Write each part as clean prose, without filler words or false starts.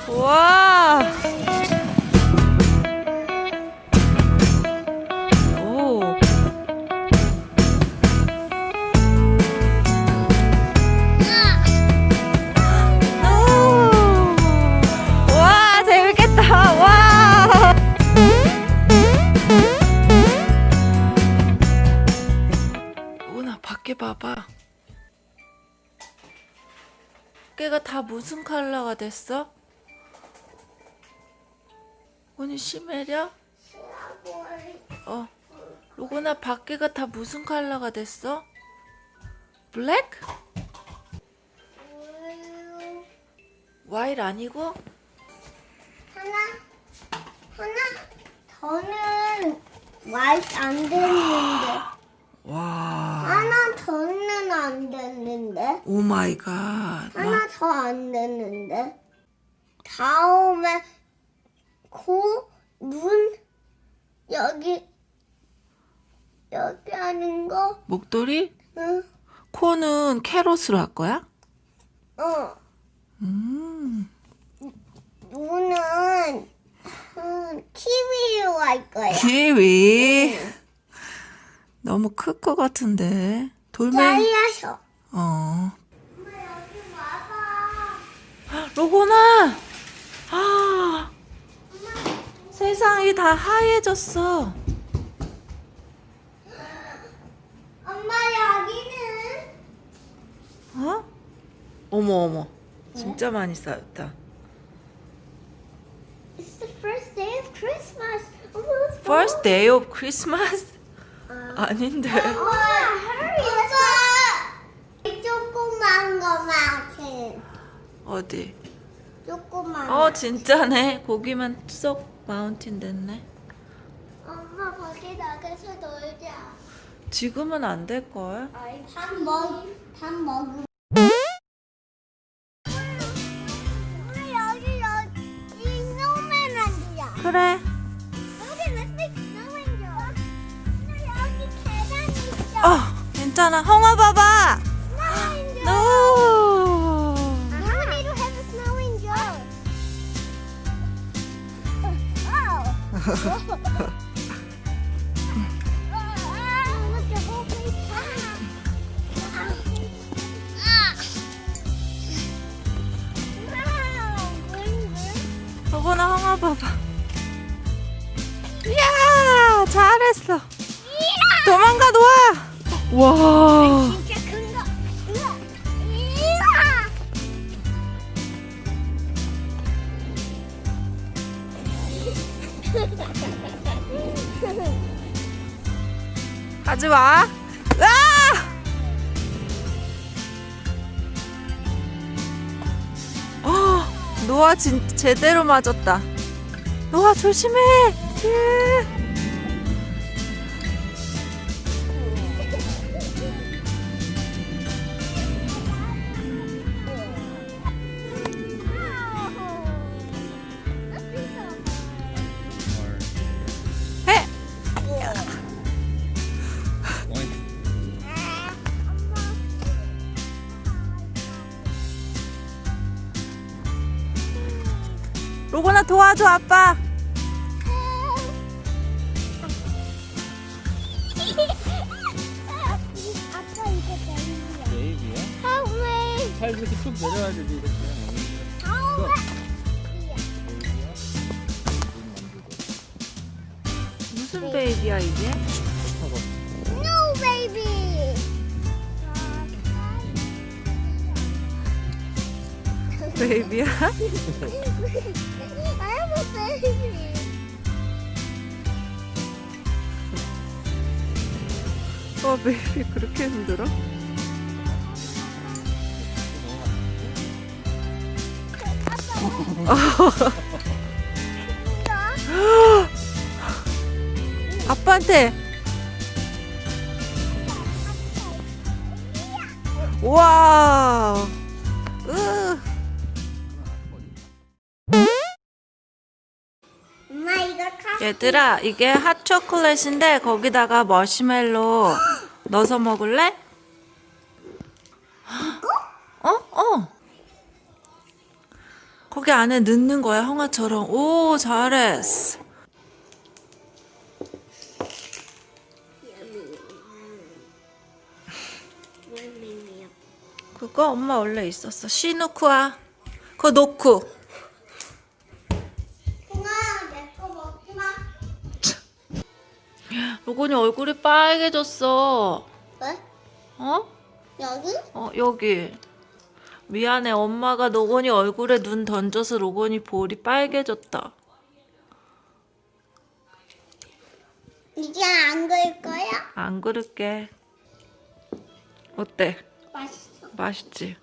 우와. 오. 와, 재밌겠다. 와. 오나 밖에 봐봐. 밖에가 다 무슨 컬러가 됐어? 오늘 심해려? 로고나 밖에가 다 무슨 컬러가 됐어? 블랙? 와일 아니고? 더는 와이트 안 됐는데. 와. 하나 더는 안 됐는데. 오 마이 갓. 하나 더 안 됐는데. 다음에 코, 눈, 여기 하는 거. 목도리? 응. 코는 캐럿으로 할 거야? 눈은 키위로 할 거야. 키위. 너무 클 것 같은데. 돌멩이. 잘라서. 어. 엄마 여기 와봐. 로고나. 아. 세상이 다 하얘졌어. 엄마 여기는 어? 어머. 진짜 많이 쌓였다. It's the first day of Christmas. First day of Christmas? 아닌데. 엄마, hurry. 조그만 거만큼. 어디? 조그만. 진짜네. 고기만 쏙 마운틴 됐네. 엄마 거기 나가서 놀자. 지금은 안 될걸? 밥 먹. 여기 스노우맨란드야. 그래. 여기 let's make snowman. 여기 계단 있어. 괜찮아. 홍아 봐봐. Snowman. No. I want me to have a snow angel. Oh. Look, the whole place. 로고나 홍아 봐봐. 이야, 잘했어. 도망가 놓아. 와. 진짜 큰 거. 우와. 하지 마. 아! 노아 제대로 맞았다. 노아 조심해. 예. 해. 로고나 도와줘 아빠. 아빠 이거 베이비야. 베이비야? Help me. 살 이렇게 쭉 내려야 되지 이렇게. Help 무슨 베이비야 이게? me. No baby. 베이비야? I have a baby. 베이비 그렇게 힘들어? 아빠한테. 와. 엄마 이거 얘들아, 이게 핫초콜릿인데 거기다가 머시멜로 넣어서 먹을래? 이거? 어? 거기 안에 넣는 거야, 형아처럼. 오, 잘했어. 그거 엄마 원래 있었어. 씨 넣고 와. 그거 놓고. 동아, 내 거 먹지 마. 로건이 얼굴이 빨개졌어. 왜? 어? 여기? 여기. 미안해. 엄마가 로건이 얼굴에 눈 던져서 로건이 볼이 빨개졌다. 이제 안 그릴 거야? 안 그럴게. 어때? 맛있어. 맛있지?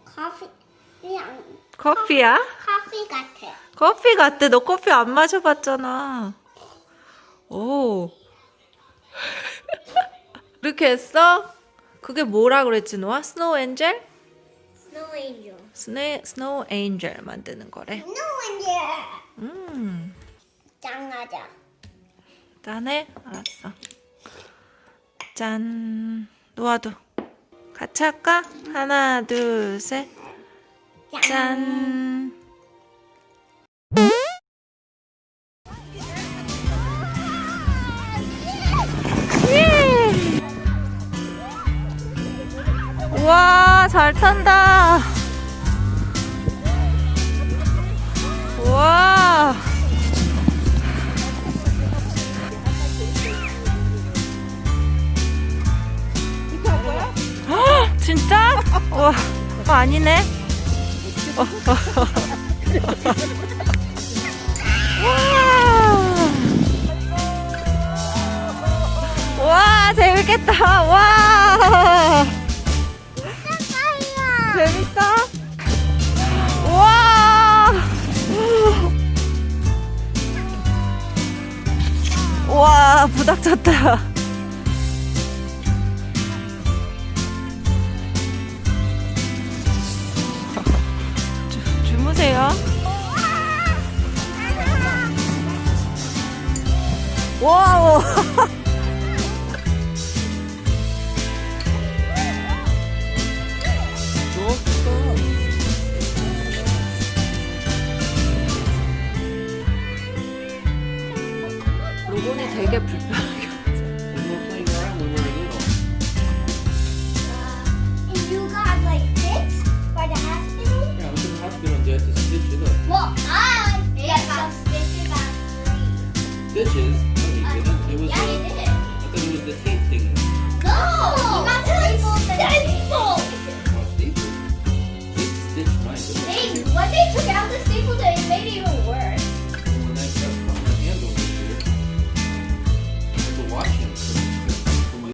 커피, 그냥 커피야? 커피 같아. 커피 같아. 너 커피 안 마셔봤잖아. 오. 이렇게 했어? 그게 뭐라 그랬지, 너아? 스노우 엔젤? 스노우 엔젤. 스노우 엔젤 만드는 거래. 스노우 엔젤. 짱하자. 짠해? 알았어. 짠. 노아도 같이 할까? 하나, 둘, 셋. 짠. 우와, 잘 탄다. 우와. 헉, 진짜? 우와, 아니네. 와. 와, 재밌겠다. 와. 재밌다. 와. 와, 부닥쳤다. 주무세요. 와우. 로건이 되게